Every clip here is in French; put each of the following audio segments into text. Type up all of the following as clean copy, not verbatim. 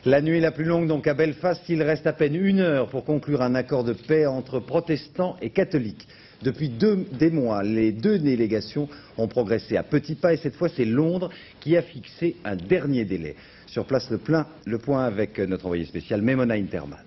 La nuit la plus longue donc à Belfast, il reste à peine 1 heure pour conclure un accord de paix entre protestants et catholiques. Depuis des mois, les deux délégations ont progressé à petits pas et cette fois c'est Londres qui a fixé un dernier délai. Sur place le point avec notre envoyé spécial Memona Interman.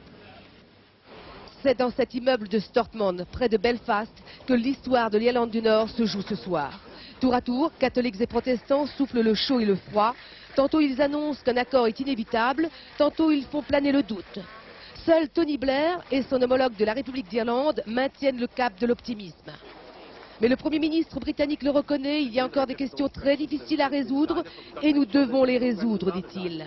C'est dans cet immeuble de Stortmund, près de Belfast, que l'histoire de l'Irlande du Nord se joue ce soir. Tour à tour, catholiques et protestants soufflent le chaud et le froid. Tantôt ils annoncent qu'un accord est inévitable, tantôt ils font planer le doute. Seul Tony Blair et son homologue de la République d'Irlande maintiennent le cap de l'optimisme. Mais le Premier ministre britannique le reconnaît, il y a encore des questions très difficiles à résoudre et nous devons les résoudre, dit-il.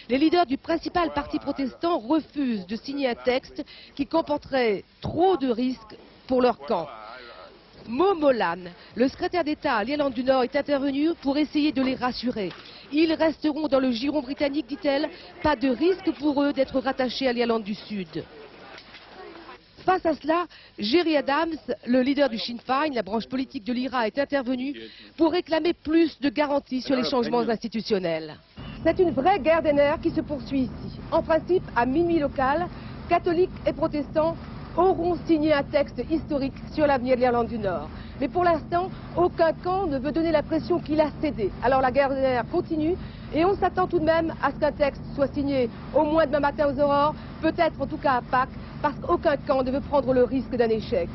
Les leaders du principal parti protestant refusent de signer un texte qui comporterait trop de risques pour leur camp. Mo Molan, le secrétaire d'État à l'Irlande du Nord, est intervenu pour essayer de les rassurer. Ils resteront dans le giron britannique, dit-elle, pas de risque pour eux d'être rattachés à l'Irlande du Sud. Face à cela, Gerry Adams, le leader du Sinn Féin, la branche politique de l'IRA, est intervenu pour réclamer plus de garanties sur les changements institutionnels. C'est une vraie guerre des nerfs qui se poursuit ici. En principe, à minuit local, catholiques et protestants auront signé un texte historique sur l'avenir de l'Irlande du Nord. Mais pour l'instant, aucun camp ne veut donner l'impression qu'il a cédé. Alors la guerre des nerfs continue et on s'attend tout de même à ce qu'un texte soit signé au moins demain matin aux aurores, peut-être en tout cas à Pâques, parce qu'aucun camp ne veut prendre le risque d'un échec.